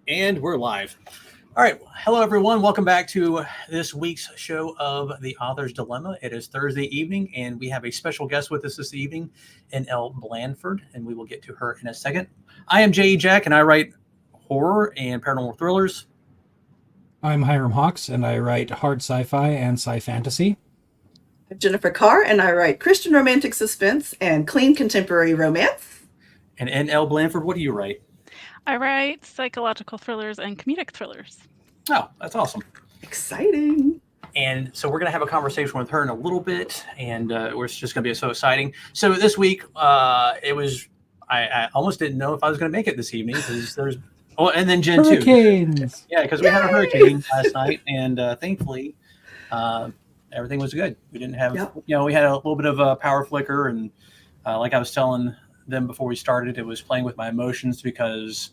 And we're live. All right. Hello, everyone. Welcome back to this week's show of The Author's Dilemma. It is Thursday evening, and we have a special guest with us this evening, N.L. Blanford, and we will get to her in a second. I am J.E. Jack, and I write horror and paranormal thrillers. I'm Hyrum Hawks, and I write hard sci-fi and sci-fantasy. I'm Jennifer Carr, and I write Christian romantic suspense and clean contemporary romance. And N.L. Blanford, what do you write? I write psychological thrillers and comedic thrillers. Oh, that's awesome. Exciting. And so we're going to have a conversation with her in a little bit, and it's just going to be so exciting. So this week, I almost didn't know if I was going to make it this evening because there's, and then Jen Hurricanes. too. Yeah, because we had a hurricane last night, and thankfully, everything was good. We didn't have, we had a little bit of a power flicker, and like I was telling them before we started, it was playing with my emotions because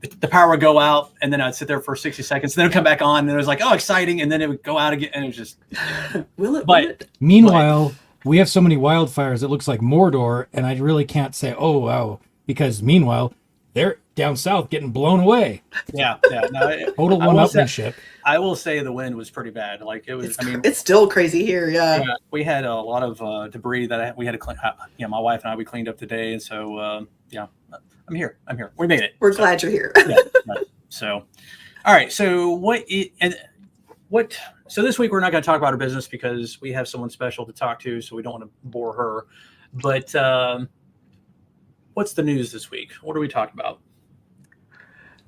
the power would go out and then I'd sit there for 60 seconds, then it would come back on, and it was like, oh, exciting, and then it would go out again, and it was just Meanwhile, we have so many wildfires it looks like Mordor, and I really can't say, oh wow, because meanwhile they're down south getting blown away. No, Total one-upmanship. I will say the wind was pretty bad. Like it was. It's still crazy here. Yeah, we had a lot of debris that we had to clean. My wife and I, we cleaned up today, and so I'm here. We made it. We're glad you're here. So, all right. So So this week we're not going to talk about her business because we have someone special to talk to, so we don't want to bore her. But what's the news this week? What are we talking about?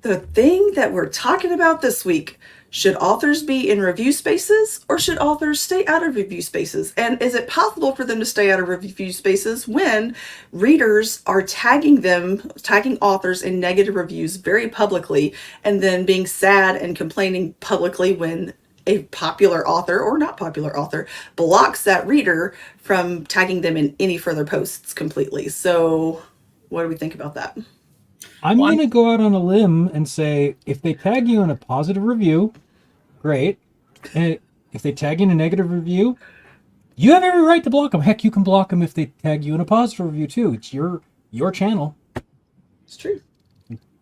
The thing that we're talking about this week: should authors be in review spaces or should authors stay out of review spaces? And is it possible for them to stay out of review spaces when readers are tagging authors in negative reviews very publicly and then being sad and complaining publicly when a popular author or not popular author blocks that reader from tagging them in any further posts completely? So what do we think about that? I'm going to go out on a limb and say if they tag you in a positive review, great. And if they tag you in a negative review, you have every right to block them. Heck, you can block them if they tag you in a positive review too. It's your channel. It's true.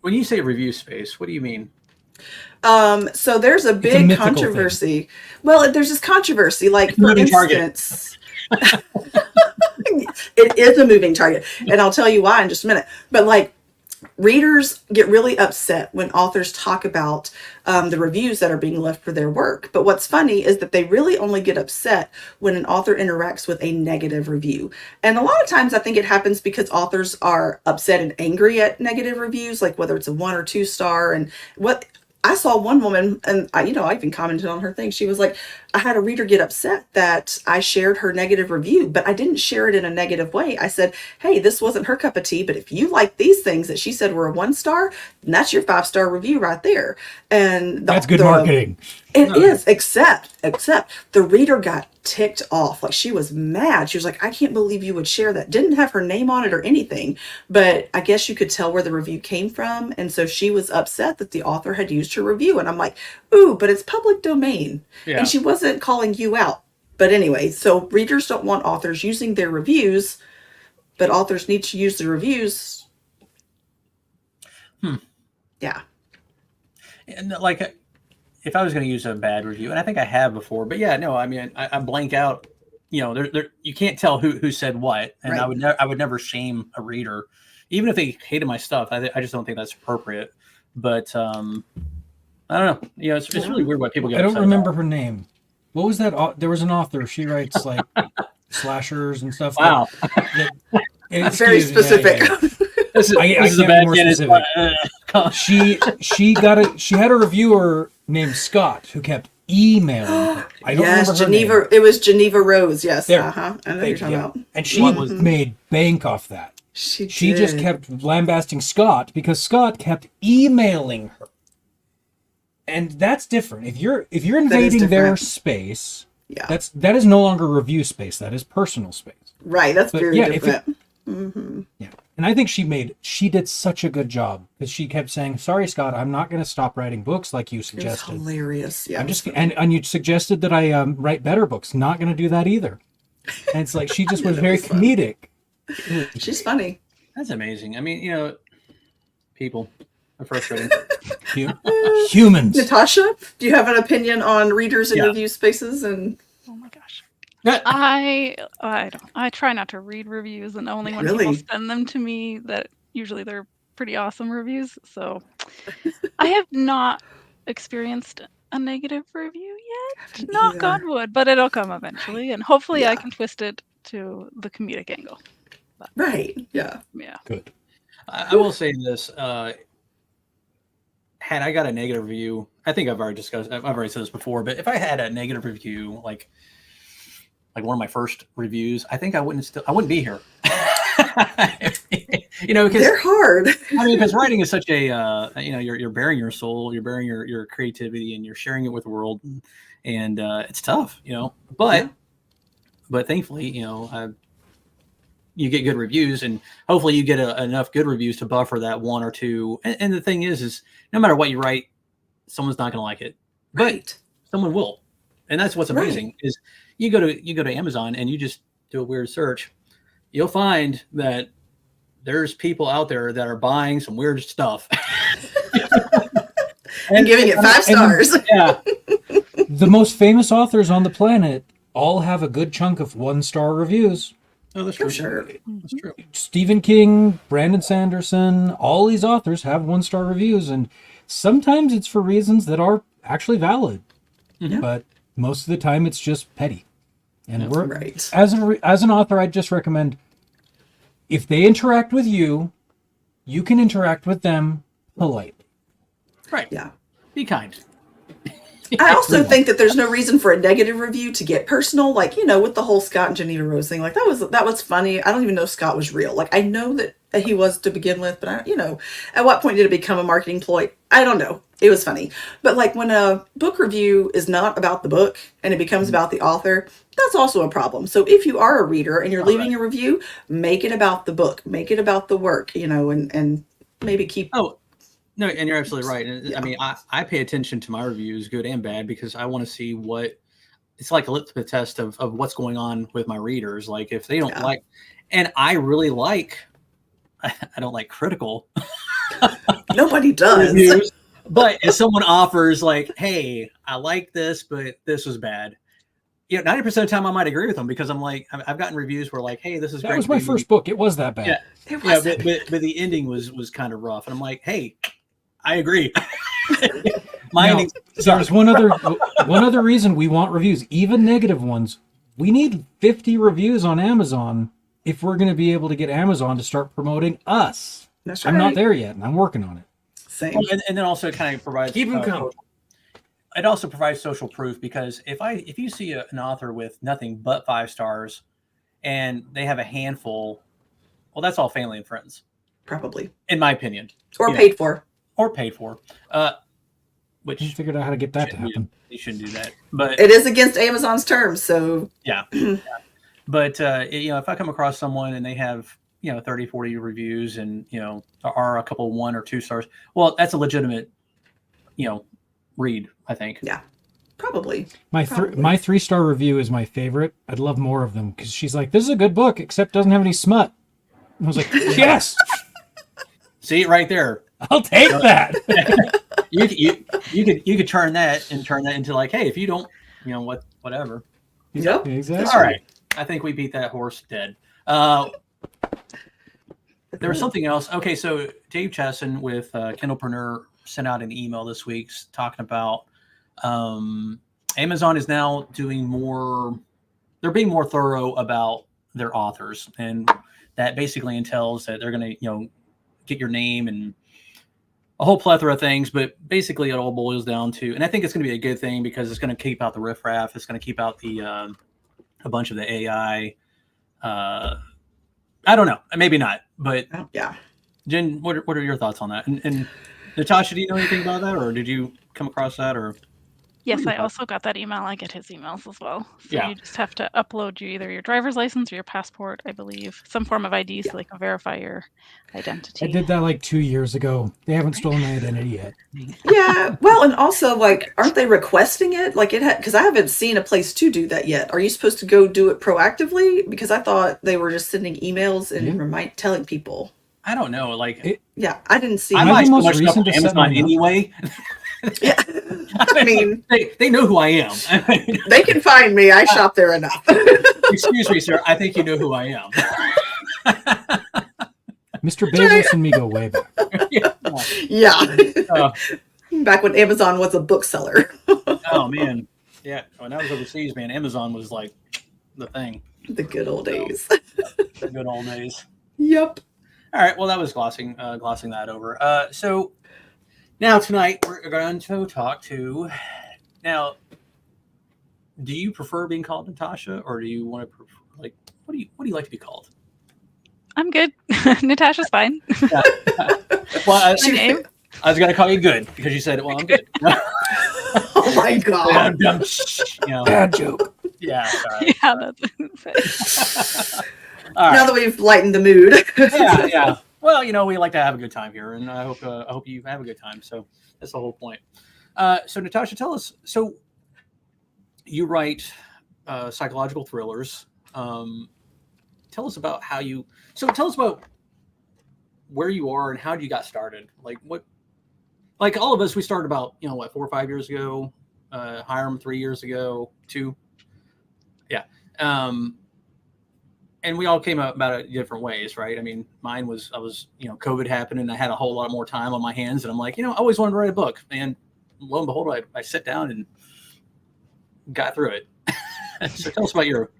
When you say review space, what do you mean? So there's a big controversy. Well, there's this controversy, like for instance, it is a moving target, and I'll tell you why in just a minute. But like, readers get really upset when authors talk about the reviews that are being left for their work. But what's funny is that they really only get upset when an author interacts with a negative review. And a lot of times I think it happens because authors are upset and angry at negative reviews, like whether it's a 1 or 2 star. And what I saw one woman, and I even commented on her thing. She was like, I had a reader get upset that I shared her negative review, but I didn't share it in a negative way. I said, hey, this wasn't her cup of tea, but if you like these things that she said were a 1 star, then that's your 5-star review right there. And that's good marketing. It is, except the reader got ticked off. Like, she was mad. She was like, I can't believe you would share that. Didn't have her name on it or anything, but I guess you could tell where the review came from. And so she was upset that the author had used her review. And I'm like, ooh, but it's public domain. Yeah. And she wasn't calling you out. But anyway, so readers don't want authors using their reviews, but authors need to use the reviews. Yeah. And like, if I was going to use a bad review, and I think I have before, but yeah, no, I mean, I blank out, you can't tell who said what. And right. I would never shame a reader, even if they hated my stuff. I just don't think that's appropriate. But I don't know. It's really weird why people get upset. I don't remember her name. What was that? There was an author. She writes like slashers and stuff. Wow. That's very specific. This is a bad specific. She had a reviewer named Scott who kept emailing her. I don't remember her name. It was Geneva Rose. Yes. There. I know what you're talking about. And she made bank off that. She just kept lambasting Scott because Scott kept emailing her. And that's different. If you're invading their space, that is no longer review space. That is personal space. Right. That's very different. Yeah. And I think she did such a good job because she kept saying, sorry, Scott, I'm not going to stop writing books like you suggested. It was hilarious. Yeah. And you suggested that I write better books. Not going to do that either. And it's like, she just was very comedic. She's funny. That's amazing. I mean, people, frustrating. Humans. Natasha, do you have an opinion on readers and Yeah. review spaces? And Oh my gosh. Yeah. I don't. I try not to read reviews, and only when Really? people send them to me that usually they're pretty awesome reviews. So I have not experienced a negative review yet. Knock either. on wood, but it'll come eventually, and hopefully I Yeah. can twist it to the comedic angle. Right. Yeah. Yeah. Good. I will say this: had I got a negative review, I think I've already said this before, but if I had a negative review, like one of my first reviews, I think I wouldn't be here. Because they're hard. because writing is such a you're bearing your soul, you're bearing your creativity, and you're sharing it with the world, and it's tough, but thankfully, you get good reviews, and hopefully you get enough good reviews to buffer that one or two. And the thing is no matter what you write, someone's not going to like it, but someone will, and that's what's amazing is you go to Amazon and you just do a weird search, you'll find that there's people out there that are buying some weird stuff and giving it 5 stars. Yeah. The most famous authors on the planet all have a good chunk of 1-star reviews. Oh, that's For true. sure. That's true. Stephen King, Brandon Sanderson, all these authors have 1-star reviews, and sometimes it's for reasons that are actually valid, but most of the time it's just petty. And we're Right. as an author, I'd just recommend if they interact with you, you can interact with them politely. Right. Yeah. Be kind. I also think that there's no reason for a negative review to get personal. Like, with the whole Scott and Janita Rose thing, like that was funny. I don't even know if Scott was real. Like, I know that he was to begin with, but at what point did it become a marketing ploy? I don't know. It was funny. But like when a book review is not about the book and it becomes about the author, that's also a problem. So if you are a reader and you're leaving a review, make it about the book, make it about the work, and maybe keep. Oh, no, and you're absolutely right. And I mean, I pay attention to my reviews, good and bad, because I want to see it's like a litmus test of what's going on with my readers. Like if they don't like, and I really like, I don't like critical. Nobody does. Reviews, but if someone offers like, hey, I like this, but this was bad. 90% of the time I might agree with them because I'm like, I've gotten reviews where like, hey, this is great. That was my first book. It was that bad. Yeah, but the ending was kind of rough, and I'm like, hey, I agree. Now, there's one other reason we want reviews, even negative ones. We need 50 reviews on Amazon if we're going to be able to get Amazon to start promoting us. That's right. I'm not there yet, and I'm working on it. Same. And then also kind of provides Keep them coming. It also provides social proof because if you see an author with nothing but 5 stars and they have a handful, well, that's all family and friends. Probably. In my opinion. Or paid for. Or paid for. Which I figured out how to get that to happen. You shouldn't do that. But it is against Amazon's terms, so yeah. But if I come across someone and they have 30, 40 reviews and there are a couple 1 or 2 stars, well, that's a legitimate read, I think. Yeah, probably. My 3-star review is my favorite. I'd love more of them because she's like, this is a good book, except doesn't have any smut. And I was like, yes. See it right there. I'll take that. You could turn that into like, hey, if you don't, whatever. Yep. Exactly. All right. I think we beat that horse dead. There was something else. Okay, so Dave Chesson with Kindlepreneur sent out an email this week talking about Amazon is now doing more. They're being more thorough about their authors, and that basically entails that they're going to, get your name and a whole plethora of things. But basically, it all boils down to, and I think it's going to be a good thing because it's going to keep out the riffraff. It's going to keep out the a bunch of the AI. I don't know, maybe not, but yeah. Jen, what are your thoughts on that? And Natasha, do you know anything about that, or did you come across that, or? Yes, I also got that email. I get his emails as well. So Yeah. you just have to upload either your driver's license or your passport, I believe, some form of ID so they can verify your identity. I did that like 2 years ago. They haven't stolen my identity yet. Yeah, well, and also, like, aren't they requesting it? Like, because I haven't seen a place to do that yet. Are you supposed to go do it proactively? Because I thought they were just sending emails and telling people. I don't know. Like, I didn't see. I buy so much stuff on Amazon anyway. Yeah, I mean, they know who I am. They can find me. I shop there enough. Excuse me, sir. I think you know who I am. Mr. Bezos and me go way back. Yeah. Back when Amazon was a bookseller. Oh man, yeah. When I was overseas, man, Amazon was like the thing. The good old days. The good old days. Yep. All right. Well, that was glossing that over. So now tonight we're going to talk to. Now, do you prefer being called Natasha, or do you want to like what do you like to be called? I'm good. Natasha's fine. Yeah. Well, I was gonna call you good because you said, "Well, I'm good." Oh my god! Bad joke. Yeah. Sorry. Yeah, that's it. Now that we've lightened the mood. Yeah. Well, we like to have a good time here, and I hope you have a good time. So that's the whole point. So Natasha, tell us. So you write psychological thrillers. Tell us about how you. So tell us about where you are and how you got started. Like what? Like all of us, we started about 4 or 5 years ago. Hyrum 3 years ago, 2. Yeah. And we all came about it different ways, right? I mean, mine was COVID happened and I had a whole lot more time on my hands, and I'm like, I always wanted to write a book, and lo and behold, I sat down and got through it. So tell us about your.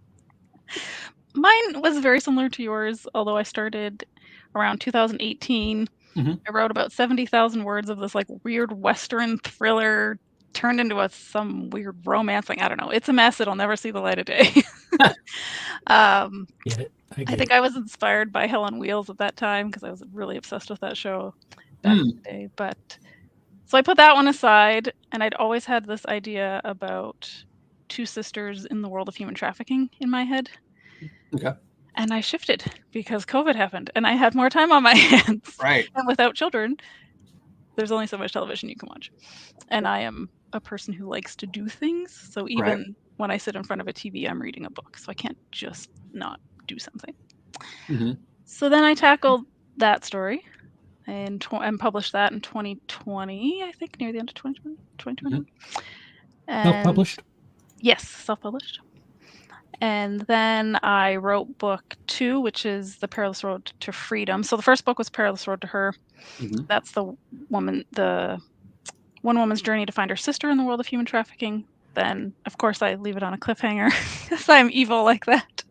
Mine was very similar to yours, although I started around 2018. Mm-hmm. I wrote about 70,000 words of this like weird Western thriller turned into some weird romance thing. I don't know. It's a mess. It'll never see the light of day. I think I was inspired by Hell on Wheels at that time because I was really obsessed with that show back in the day. But so I put that one aside, and I'd always had this idea about 2 sisters in the world of human trafficking in my head. Okay. And I shifted because COVID happened and I had more time on my hands. Right. And without children, there's only so much television you can watch. And I am a person who likes to do things. So even when I sit in front of a TV, I'm reading a book. So I can't just not do something. Mm-hmm. So then I tackled that story and published that in 2020, I think, near the end of 2020. Mm-hmm. Self-published? Yes, self-published. And then I wrote book 2, which is The Perilous Road to Freedom. So the first book was Perilous Road to Her. Mm-hmm. That's the one woman's journey to find her sister in the world of human trafficking. Then, of course, I leave it on a cliffhanger because I'm evil like that.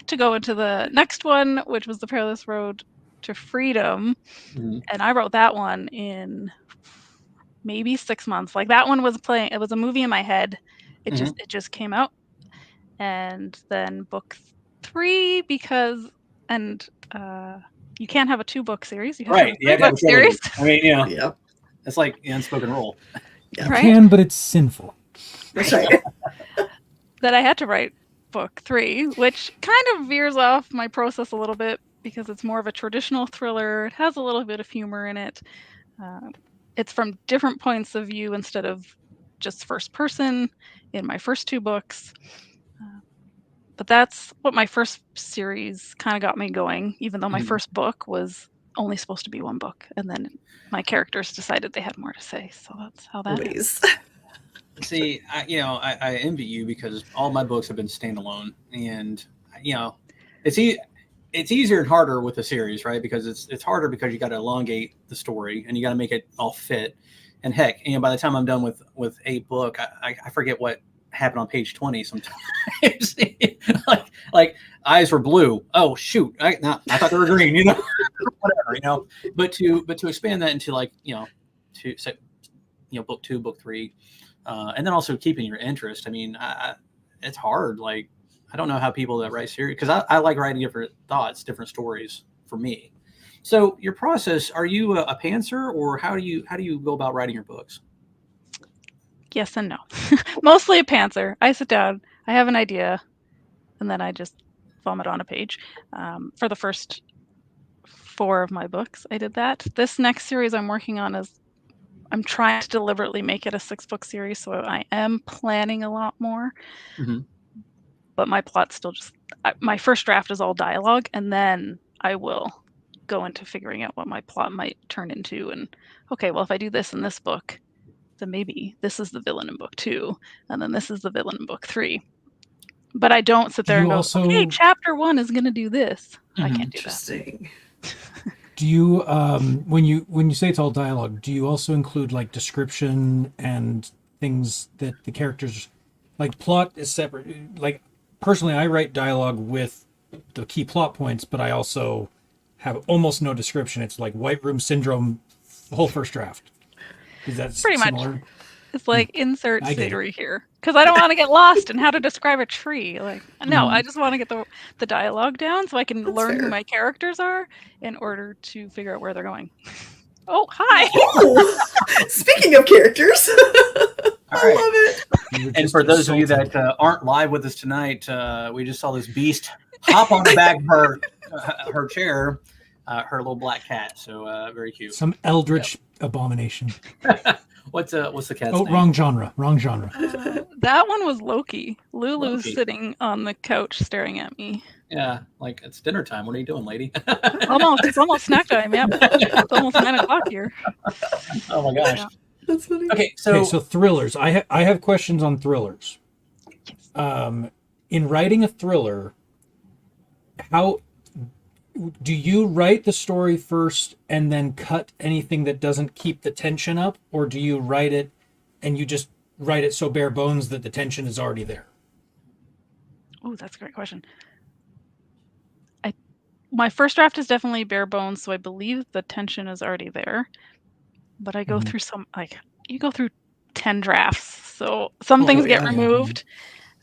To go into the next one, which was The Perilous Road to Freedom. Mm-hmm. And I wrote that one in maybe 6 months. Like that one was playing. It was a movie in my head. It just came out. And then book 3 because you can't have a 2-book series. You have to have a 3-book series. I mean, it's like the unspoken rule. You can, but it's sinful. That's right. That I had to write book 3, which kind of veers off my process a little bit because it's more of a traditional thriller. It has a little bit of humor in it. It's from different points of view instead of just first person in my first 2 books. But that's what my first series kind of got me going, even though my first book was only supposed to be 1 book. And then my characters decided they had more to say. So that's how that is. See, I envy you because all my books have been standalone. And, it's easier and harder with a series, right? Because it's harder because you got to elongate the story and you got to make it all fit. And heck, by the time I'm done with a book, I forget what happened on page 20 sometimes. like eyes were blue. Oh shoot! I thought they were green. Whatever. But to expand that into book 2, book 3, and then also keeping your interest. I mean, it's hard. Like I don't know how people that write series because I like writing different thoughts, different stories for me. So your process, are you a pantser or how do you go about writing your books? Yes and no. Mostly a pantser. I sit down, I have an idea, and then I just vomit on a page. For the first 4 of my books, I did that. This next series I'm working on I'm trying to deliberately make it a 6-book series, so I am planning a lot more. Mm-hmm. But my plot's still my first draft is all dialogue, and then I will go into figuring out what my plot might turn into. And okay, well, if I do this in this book, then maybe this is the villain in book 2, and then this is the villain in book 3. But I don't sit there and go, okay, chapter 1 is going to do this. I can't do that. Interesting. Do you, when you say it's all dialogue, do you also include like description and things that the characters, like plot is separate? Like personally, I write dialogue with the key plot points, but I also have almost no description. It's like White Room Syndrome, the whole first draft. Is that pretty similar? Much? It's like insert scenery here, because I don't want to get lost in how to describe a tree. Like, no, I just want to get the dialogue down so I can learn who my characters are in order to figure out where they're going. Oh, hi! Oh, speaking of characters, I love it. And for those of you that aren't live with us tonight, we just saw this beast hop on the back of her chair, her little black cat. So very cute. Some eldritch abomination. What's the cat's name? Wrong genre. That one was Loki. Lulu's sitting on the couch staring at me. Yeah, like it's dinner time. What are you doing, lady? It's almost snack time. Yep, it's almost 9 o'clock here. Oh my gosh, that's funny. Okay, so thrillers. I have questions on thrillers. In writing a thriller, how do you write the story first and then cut anything that doesn't keep the tension up, or do you write it and you just write it so bare bones that the tension is already there? Oh, that's a great question. My first draft is definitely bare bones, so I believe the tension is already there. But I go through you go through 10 drafts, so some things get removed.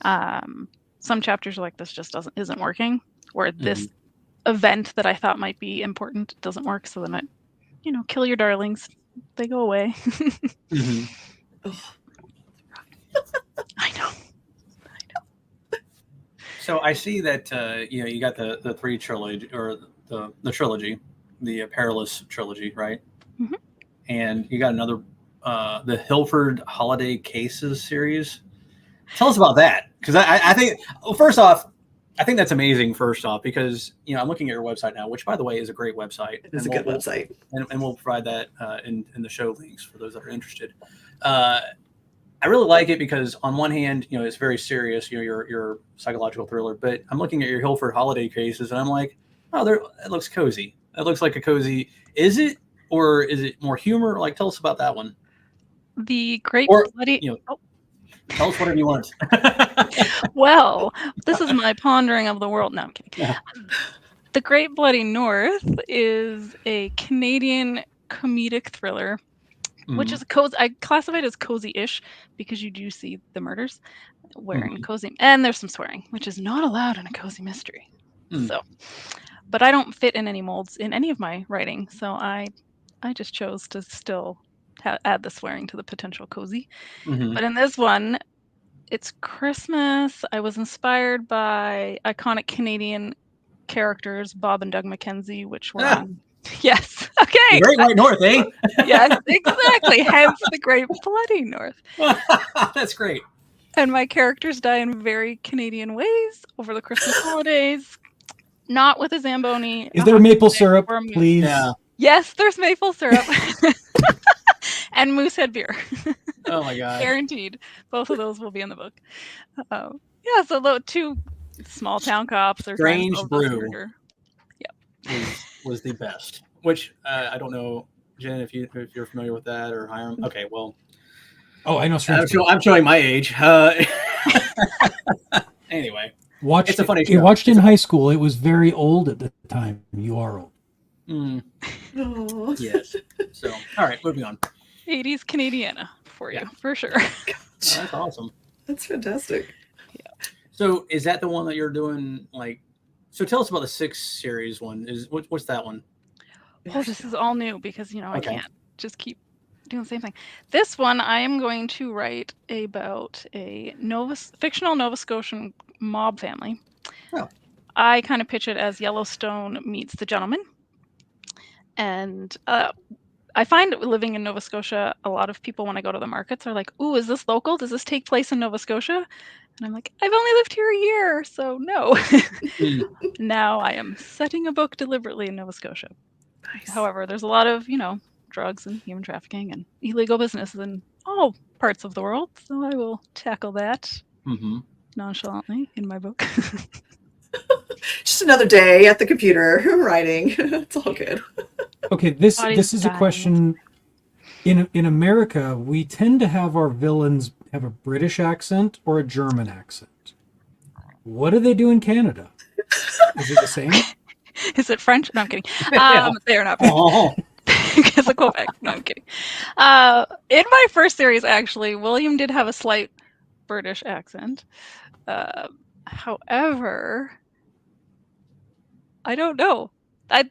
Some chapters are like, this just isn't working, or this event that I thought might be important doesn't work, so then kill your darlings, they go away. I know. So I see that you got the 3 trilogy, or the trilogy, the Perilous trilogy, right? And you got another the Hilford Holiday Cases series. Tell us about that, because I think, first off, I think that's amazing. First off, because I'm looking at your website now, which by the way is a great website. It's a good website, and we'll provide that in the show links for those that are interested. I really like it because on one hand, it's very serious, your psychological thriller, but I'm looking at your Hilford Holiday Cases and I'm like, oh, it looks cozy. It looks like a cozy. Is it, or is it more humor? Like, tell us about that one. The Great Bloody. Tell us whatever you want. Well, this is my pondering of the world. No, I'm kidding. Yeah. The Great Bloody North is a Canadian comedic thriller, which is cozy. I classify it as cozy-ish because you do see the murders wearing cozy, and there's some swearing, which is not allowed in a cozy mystery. So, but I don't fit in any molds in any of my writing, so I just chose to still add the swearing to the potential cozy. But in this one, it's Christmas. I was inspired by iconic Canadian characters, Bob and Doug Mackenzie, which were on. Yes. Okay. The Great White North, eh? Yes, exactly. Hence the Great Bloody North. That's great. And my characters die in very Canadian ways over the Christmas holidays. Not with a Zamboni. Is there maple syrup, please? Yeah. Yes, there's maple syrup. And Moosehead beer. Oh my god. Guaranteed. Both of those will be in the book. Yeah, so 2 small town cops are Strange Brew. Yep. Was the best. Which I don't know, Jen, if you're familiar with that, or Hyrum. Okay, well. Oh, I know. I'm showing my age. Anyway, it's a funny show. You watched in high school. It was very old at the time. You are old. Yes. So, all right, moving on. 80s Canadiana for you, for sure. Oh, that's awesome. That's fantastic. Yeah. So, is that the one that you're doing? So tell us about the 6 series one. What's that one? Oh, this is all new because I can't just keep doing the same thing. This one I am going to write about a fictional Nova Scotian mob family. Oh. I kind of pitch it as Yellowstone meets The Gentleman. And I find living in Nova Scotia, a lot of people when I go to the markets are like, ooh, is this local? Does this take place in Nova Scotia? And I'm like, I've only lived here a year, so no. Now I am setting a book deliberately in Nova Scotia. Nice. However, there's a lot of, drugs and human trafficking and illegal business in all parts of the world. So I will tackle that nonchalantly in my book. Just another day at the computer writing. It's all good. Okay, this is a question. In America, we tend to have our villains have a British accent or a German accent. What do they do in Canada? Is it the same? Is it French? No, I'm kidding. Yeah. They are not. Oh. Because of Quebec. No, I'm kidding. In my first series, actually, William did have a slight British accent. However, I don't know.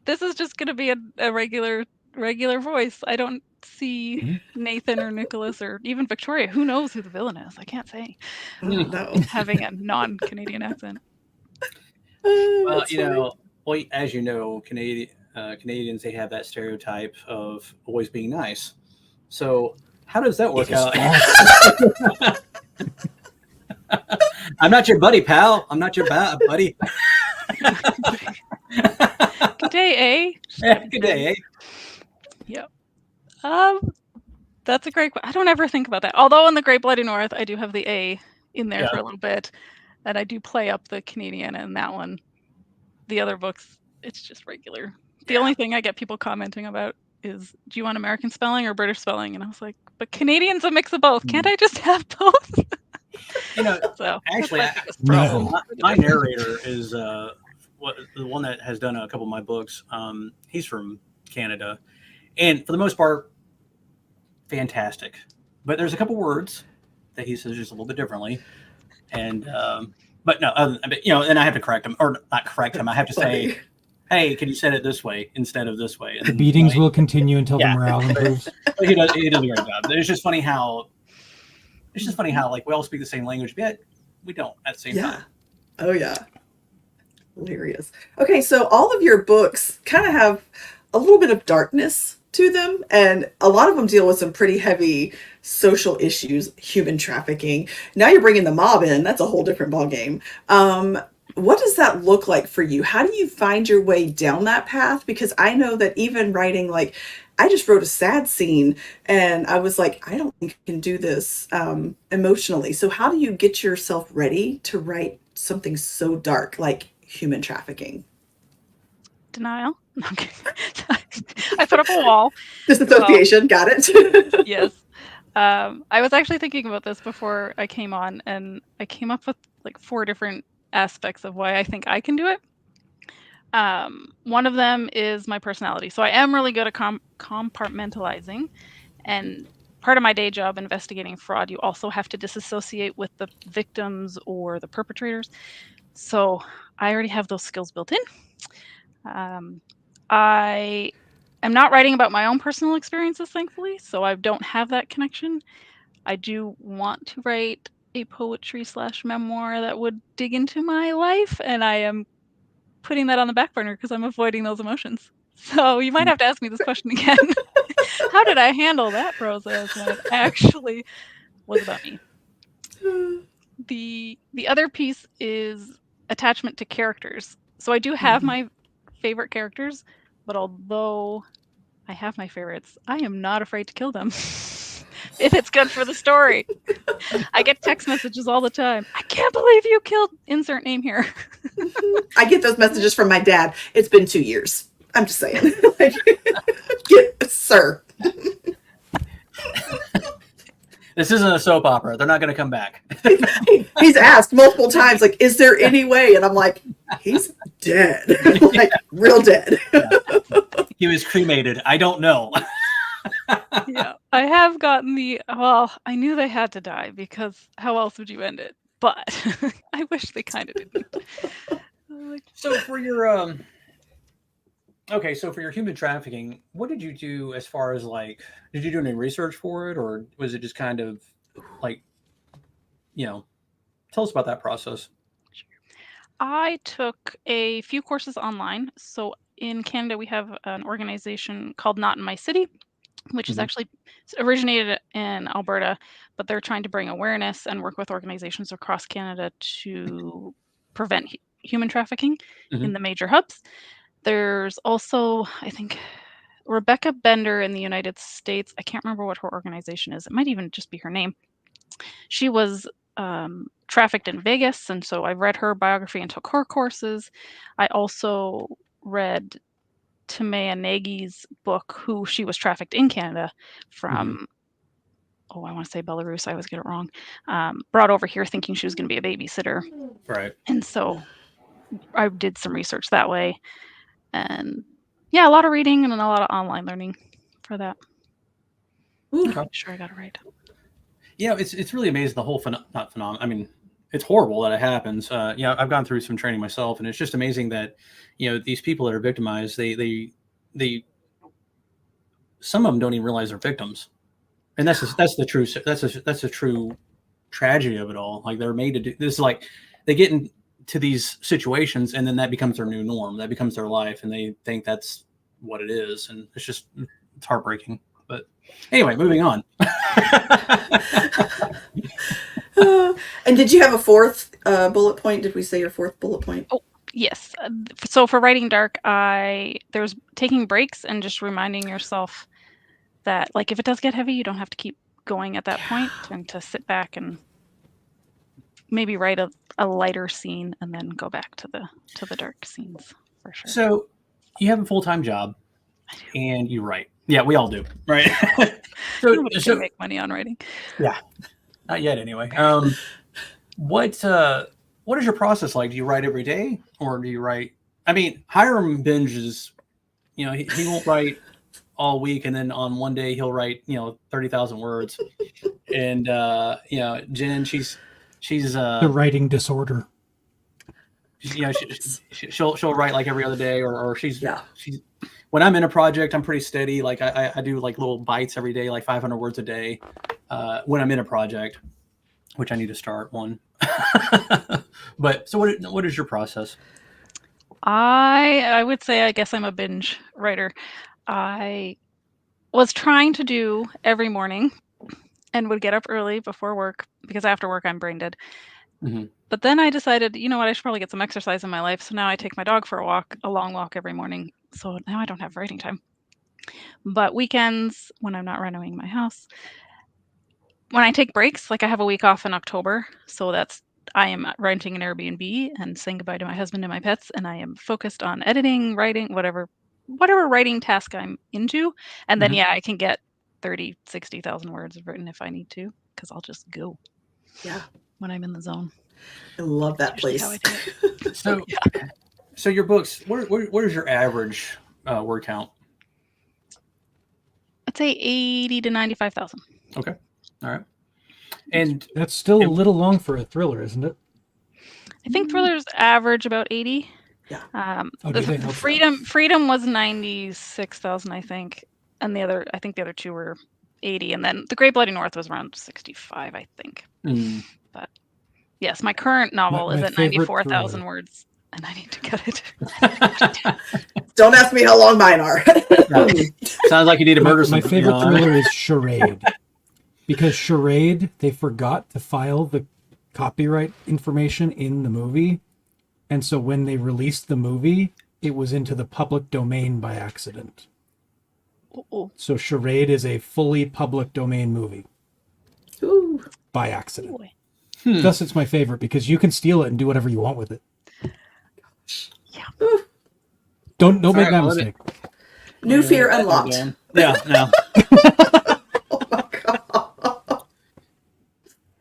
This is just going to be a regular voice. I don't see Nathan or Nicholas or even Victoria. Who knows who the villain is? I can't say. No. Having a non-Canadian accent. Well, as you know, Canadians, they have that stereotype of always being nice. So how does that work out? I'm not your buddy, pal. I'm not your buddy. Good day, eh? Yeah, good day, eh? Yep. That's a great question. I don't ever think about that. Although in the Great Bloody North, I do have the A in there for a little bit, and I do play up the Canadian in that one. The other books, it's just regular. The only thing I get people commenting about is, do you want American spelling or British spelling? And I was like, but Canadian's a mix of both. Can't I just have both? So actually, no. My narrator is the one that has done a couple of my books. He's from Canada, and for the most part, fantastic. But there's a couple words that he says just a little bit differently, and but no, and I have to correct him, or not correct him. I have to say, hey, can you say it this way instead of this way? And the beatings will continue until the morale improves. He does a great job. It's just funny how like we all speak the same language, but yet we don't at the same time. Oh yeah. Hilarious. Okay, so all of your books kind of have a little bit of darkness to them, and a lot of them deal with some pretty heavy social issues, human trafficking. Now you're bringing the mob in. That's a whole different ballgame. What does that look like for you? How do you find your way down that path? Because I know that even writing, like, I just wrote a sad scene and I was like, I don't think I can do this emotionally. So how do you get yourself ready to write something so dark like human trafficking? Denial. No, I'm kidding. I put up a wall. Disassociation. Got it. Yes. I was actually thinking about this before I came on, and I came up with like 4 different aspects of why I think I can do it. One of them is my personality. So I am really good at compartmentalizing, and part of my day job investigating fraud, you also have to disassociate with the victims or the perpetrators. So I already have those skills built in. I am not writing about my own personal experiences, thankfully, so I don't have that connection. I do want to write a poetry/memoir that would dig into my life, and I am putting that on the back burner because I'm avoiding those emotions. So you might have to ask me this question again. How did I handle that process when it actually was about me? The other piece is attachment to characters. So I do have my favorite characters, but although I have my favorites, I am not afraid to kill them if it's good for the story. I get text messages all the time. I can't believe you killed insert name here. I get those messages from my dad. It's been 2 years. I'm just saying. Sir. This isn't a soap opera. They're not going to come back. He's asked multiple times, like, is there any way? And I'm like, he's dead. Like, real dead. He was cremated. I don't know. Yeah, I have gotten I knew they had to die because how else would you end it? But I wish they kind of didn't. So for your human trafficking, what did you do as far as like, did you do any research for it, or was it just kind of like, tell us about that process? I took a few courses online. So in Canada, we have an organization called Not in My City, which is actually originated in Alberta, but they're trying to bring awareness and work with organizations across Canada to prevent human trafficking in the major hubs. There's also, I think, Rebecca Bender in the United States. I can't remember what her organization is. It might even just be her name. She was trafficked in Vegas, and so I read her biography and took her courses. I also read Tamaya Nagy's book, Who She Was Trafficked in Canada, from, I want to say Belarus. I always get it wrong. Brought over here thinking she was going to be a babysitter. Right. And so I did some research that way. And yeah, a lot of reading and a lot of online learning for that. Okay. I'm sure I got it right. Yeah, it's really amazing, the whole not phenomenon. I mean, it's horrible that it happens. I've gone through some training myself, and it's just amazing that, these people that are victimized, they some of them don't even realize they're victims, and that's the true tragedy of it all. Like, they're made to do this. Like, they get into these situations, and then that becomes their new norm. That becomes their life, and they think that's what it is, and it's heartbreaking. But anyway, moving on. And did you have a fourth bullet point? Did we say your fourth bullet point? Oh, yes. So for writing dark, there's taking breaks and just reminding yourself that, like, if it does get heavy, you don't have to keep going at that point, and to sit back and maybe write a lighter scene and then go back to the dark scenes, for sure. So you have a full-time job and you write. Yeah, we all do, right? Nobody can make money on writing. Yeah, not yet anyway. What is your process like? Do you write every day, or do you write? I mean, Hyrum binges. He won't write all week, and then on one day he'll write 30,000 words. And Jen, she's the writing disorder. She'll write like every other day, or she's when I'm in a project, I'm pretty steady. Like, I do like little bites every day, like 500 words a day, when I'm in a project, which I need to start one. But so what is your process? I would say, I guess I'm a binge writer. I was trying to do every morning and would get up early before work, because after work I'm brain dead. Mm-hmm. But then I decided, I should probably get some exercise in my life. So now I take my dog for a long walk every morning. So now I don't have writing time. But weekends, when I'm not renovating my house, when I take breaks, like I have a week off in October, so I am renting an Airbnb and saying goodbye to my husband and my pets, and I am focused on editing, writing, whatever writing task I'm into. And then, I can get 30, 60,000 words written if I need to, because I'll just go. Yeah. When I'm in the zone. I love that place. How I do it. So your books, what is your average word count? I'd say 80 to 95,000. Okay. All right. And that's still a little long for a thriller, isn't it? I think thrillers average about 80. Yeah. Freedom was 96,000, I think. And the other two were 80. And then The Great Bloody North was around 65, I think. But yes, my current novel is at 94,000 words, and I need to get it. Don't ask me how long mine are. Sounds like you need to murder some. My favorite thriller is Charade. Because Charade, they forgot to file the copyright information in the movie. And so when they released the movie, it was into the public domain by accident. So Charade is a fully public domain movie. Ooh. By accident. Thus it's my favorite, because you can steal it and do whatever you want with it. Yeah. Don't make that mistake. New fear unlocked. Yeah, no. Oh my god.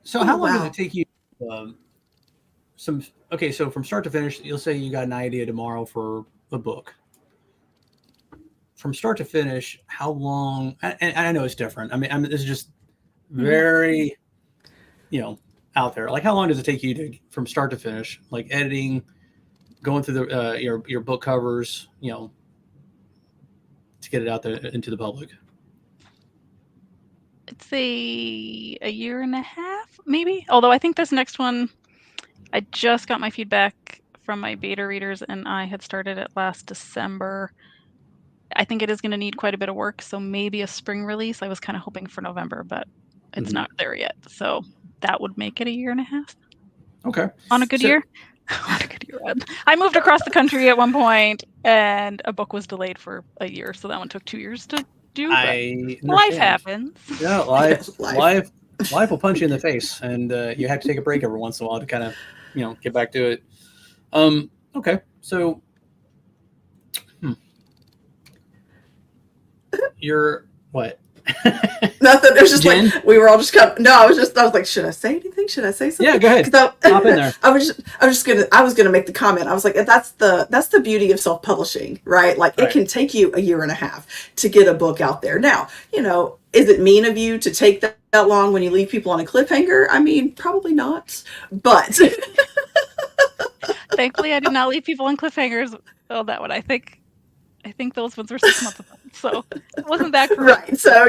So how long does it take you so from start to finish, you'll say you got an idea tomorrow for a book. From start to finish, how long, and I know it's different. I mean, this is just very, out there. Like, how long does it take you from start to finish, like editing, going through your book covers, to get it out there into the public? I'd say a year and a half, maybe. Although I think this next one, I just got my feedback from my beta readers, and I had started it last December. I think it is going to need quite a bit of work, so maybe a spring release. I was kind of hoping for November, but it's not there yet. So that would make it a year and a half. Okay. On a good year. What a good year end. I moved across the country at one point, and a book was delayed for a year, so that one took 2 years to do. I But life understand. happens. Yeah, life will punch you in the face, and you have to take a break every once in a while to kind of, get back to it. Okay, so you're what? Nothing. It was just Jen? like we were all just kind of. No, I was like, should I say anything? Should I say something? Yeah, go ahead. Hop in there. I was gonna make the comment. I was like, that's the beauty of self-publishing, right? Like it can take you a year and a half to get a book out there. Now, is it mean of you to take that long when you leave people on a cliffhanger? I mean, probably not. But thankfully, I did not leave people on cliffhangers. Oh, that one. I think those ones were 6 months apart, so it wasn't that cruel. Right. So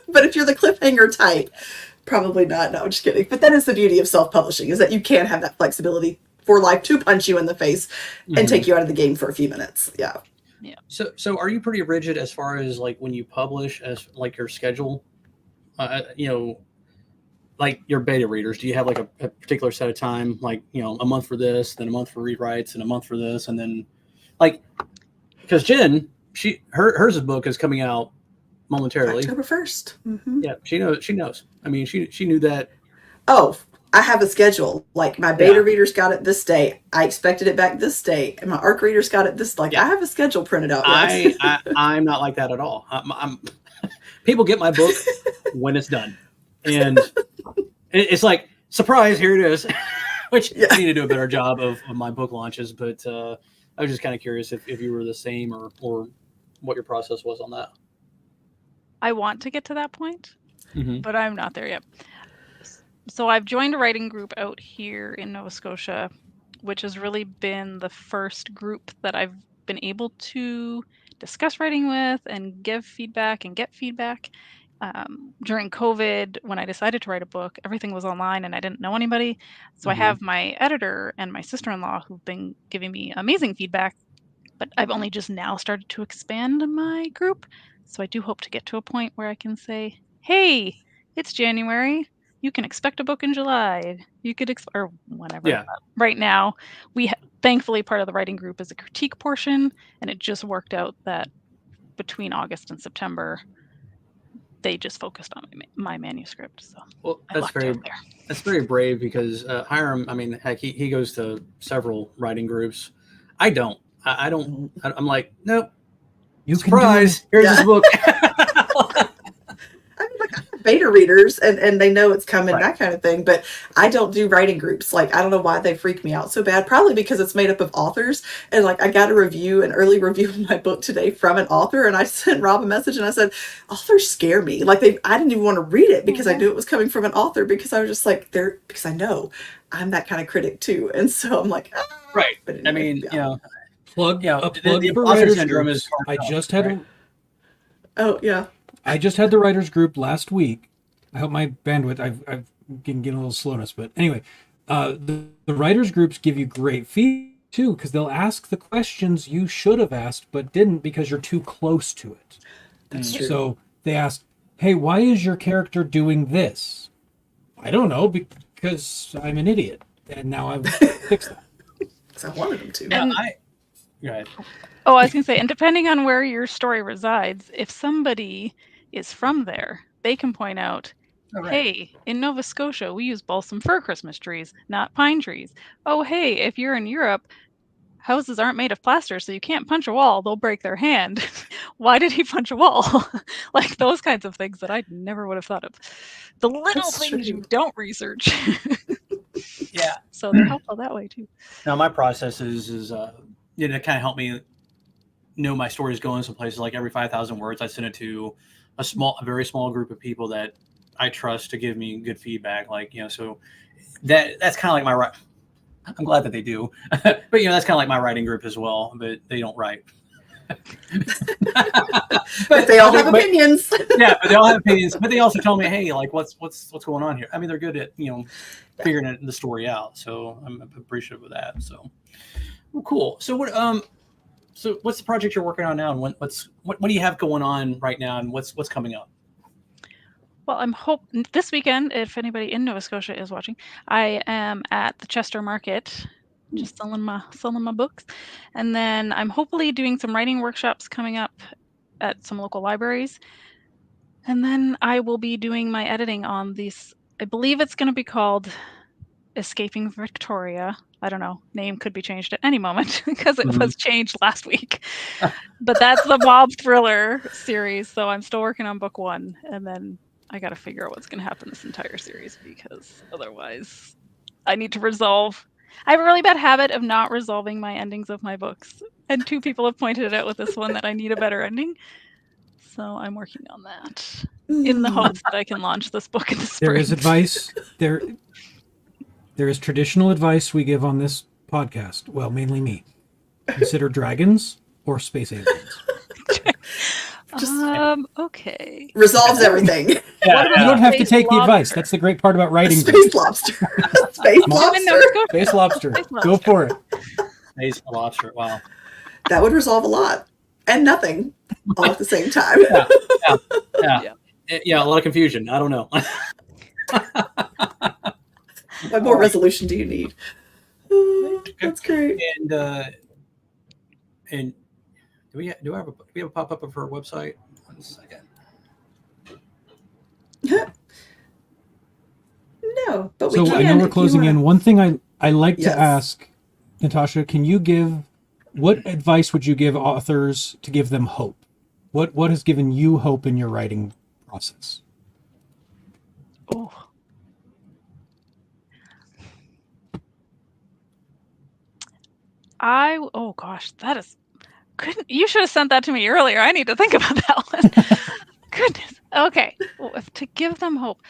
but if you're the cliffhanger type, probably not. No, I'm just kidding. But that is the beauty of self-publishing, is that you can have that flexibility for life to punch you in the face and take you out of the game for a few minutes. Yeah. Yeah. So are you pretty rigid as far as like when you publish, as like your schedule? Like your beta readers, do you have like a particular set of time, like a month for this, then a month for rewrites, and a month for this, and then like. Because Jen, hers book is coming out momentarily. October 1st. Mm-hmm. Yeah, she knows. I mean, she knew that. Oh, I have a schedule. Like my beta readers got it this day. I expected it back this day, and my ARC readers got it this. I have a schedule printed out. I'm not like that at all. I'm people get my book when it's done, and it's like surprise, here it is. Which I need to do a better job of my book launches, but. I was just kind of curious if you were the same or what your process was on that. I want to get to that point, but I'm not there yet. So I've joined a writing group out here in Nova Scotia, which has really been the first group that I've been able to discuss writing with and give feedback and get feedback. During COVID, when I decided to write a book, everything was online and I didn't know anybody. So I have my editor and my sister-in-law who've been giving me amazing feedback, but I've only just now started to expand my group. So I do hope to get to a point where I can say, hey, it's January. You can expect a book in July. You could, or whenever. Yeah. Right now, thankfully, part of the writing group is a critique portion, and it just worked out that between August and September, they just focused on my manuscript. So that's very brave because Hyrum, I mean, heck, he goes to several writing groups. I don't. I'm like, nope. Surprise! Here's this book. I mean, like I have beta readers and they know it's coming, that kind of thing. But I don't do writing groups. Like I don't know why they freak me out so bad. Probably because it's made up of authors. And like I got an early review of my book today from an author, and I sent Rob a message and I said, authors scare me. Like I didn't even want to read it because I knew it was coming from an author, because I was just like because I know I'm that kind of critic too. And so I'm like, right. But anyway, I mean, plug the for author writers syndrome groups. is. I just had I just had the writers group last week. I hope my bandwidth. I've been getting a little slowness, but anyway, the writers groups give you great feedback too, because they'll ask the questions you should have asked but didn't because you're too close to it. That's true. So they ask, "Hey, why is your character doing this?" I don't know, because I'm an idiot, and now I've fixed that. Because I wanted them to. And, go ahead. Oh, I was going to say, and depending on where your story resides, if somebody is from there, they can point out, hey, in Nova Scotia, we use balsam fir Christmas trees, not pine trees. Oh, hey, if you're in Europe, houses aren't made of plaster, so you can't punch a wall. They'll break their hand. Why did he punch a wall? Like those kinds of things that I never would have thought of. The little things you don't research. Yeah. So they're helpful that way, too. Now, my process is to kind of help me know my story is going some places. Like every 5,000 words, I send it to a very small group of people that I trust to give me good feedback. Like, so that's kind of like my I'm glad that they do, but that's kind of like my writing group as well, but they don't write. But they all have opinions. Yeah, but they all have opinions. But they also tell me, hey, like what's going on here? I mean, they're good at figuring the story out. So I'm appreciative of that. So, well, cool. So what's the project you're working on now, and what do you have going on right now, and what's coming up? Well, I'm this weekend, if anybody in Nova Scotia is watching, I am at the Chester Market just selling my books. And then I'm hopefully doing some writing workshops coming up at some local libraries. And then I will be doing my editing on these. I believe it's going to be called Escaping Victoria. I don't know. Name could be changed at any moment because it was changed last week. But that's the Bob thriller series. So I'm still working on book 1. And then I got to figure out what's going to happen this entire series, because otherwise I need to resolve. I have a really bad habit of not resolving my endings of my books. And 2 people have pointed it out with this one that I need a better ending. So I'm working on that in the hopes that I can launch this book in the spring. There is advice. There is traditional advice we give on this podcast. Well, mainly me. Consider dragons or space aliens. Okay. Resolves everything. You don't have to take the advice. That's the great part about writing. Space lobster. Space lobster. Space lobster. Go for it. Space lobster. Wow. That would resolve a lot and nothing all at the same time. Yeah, a lot of confusion. I don't know. What more resolution do you need? That's great. And do we have a pop up of her website? 1 second. No, but we so can. I know we're closing in. One thing I like to ask, Natasha, what advice would you give authors to give them hope? What has given you hope in your writing process? Oh gosh, that is good. You should have sent that to me earlier. I need to think about that one. Goodness. Okay. Well, to give them hope,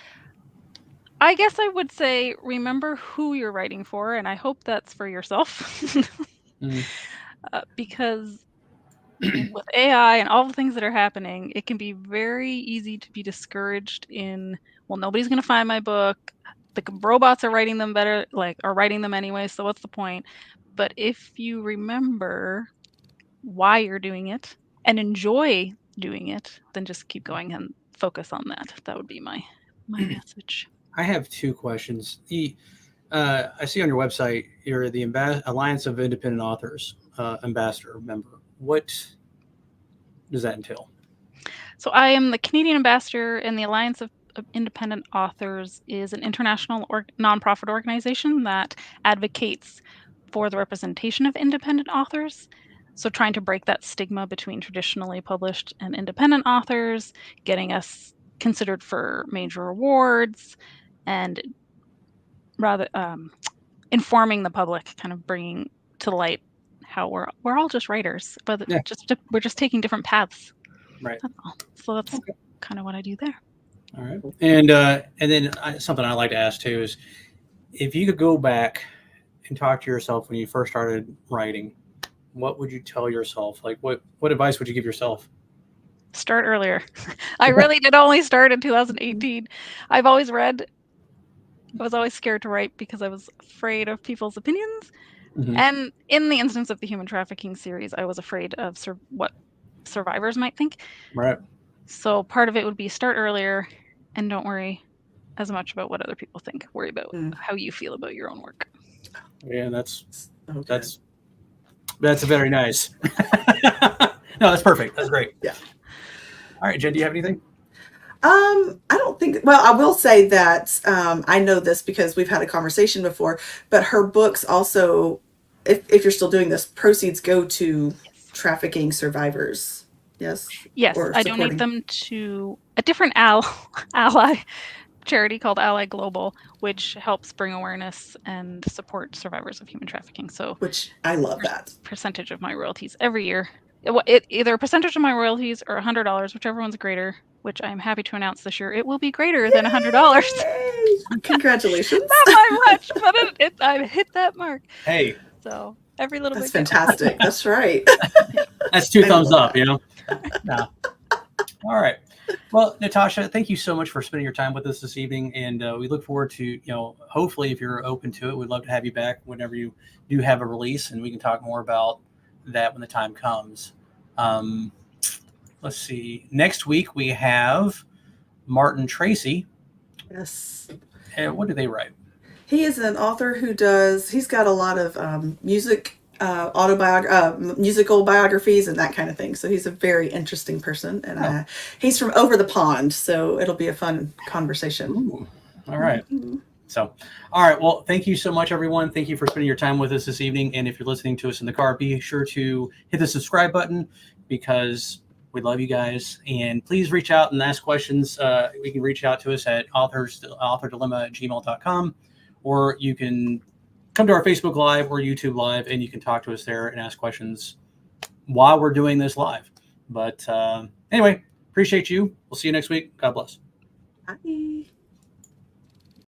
I guess I would say remember who you're writing for, and I hope that's for yourself. Because with AI and all the things that are happening, it can be very easy to be discouraged in, well, nobody's going to find my book. The robots are writing them better, are writing them anyway, so what's the point? But if you remember why you're doing it and enjoy doing it, then just keep going and focus on that. That would be my message. I have 2 questions. I see on your website you're the Alliance of Independent Authors ambassador member. What does that entail? So I am the Canadian ambassador, and the Alliance of Independent Authors is an international nonprofit organization that advocates for the representation of independent authors. So trying to break that stigma between traditionally published and independent authors, getting us considered for major awards, and rather informing the public, kind of bringing to light how we're all just writers, but we're just taking different paths. Right. That's all. So that's kind of what I do there. All right. And then something I like to ask too is, if you could go back and talk to yourself when you first started writing, what would you tell yourself? Like, what advice would you give yourself? Start earlier. I really did only start in 2018. I've always read. I was always scared to write because I was afraid of people's opinions. And in the instance of the human trafficking series, I was afraid of what survivors might think. Right. So part of it would be start earlier and don't worry as much about what other people think. Worry about how you feel about your own work. Yeah, that's very nice. No, that's perfect. That's great. Yeah. All right, Jen, do you have anything? I don't think, well, I will say that I know this because we've had a conversation before, but her books also, if you're still doing this, proceeds go to trafficking survivors. Yes? Yes, I donate them to a different ally charity called Ally Global, which helps bring awareness and support survivors of human trafficking. So, which I love that. Percentage of my royalties every year. Either a percentage of my royalties or $100, whichever one's greater, which I'm happy to announce this year. It will be greater than $100. Congratulations. Not by much, but I hit that mark. Hey. So every little That's bit. fantastic. That's right. That's 2 thumbs up, you know? No. All right. Well, Natasha, thank you so much for spending your time with us this evening. And we look forward to, hopefully if you're open to it, we'd love to have you back whenever you do have a release, and we can talk more about that when the time comes. Let's see. Next week we have Martin Tracy. Yes. And what do they write? He is an author who he's got a lot of musical biographies and that kind of thing. So he's a very interesting person, and he's from over the pond, so it'll be a fun conversation. Ooh. All right. So, all right. Well, thank you so much, everyone. Thank you for spending your time with us this evening. And if you're listening to us in the car, be sure to hit the subscribe button because we love you guys. And please reach out and ask questions. We can reach out to us at authorsdilemma@gmail.com, or you can come to our Facebook Live or YouTube Live, and you can talk to us there and ask questions while we're doing this live. But anyway, appreciate you. We'll see you next week. God bless. Bye.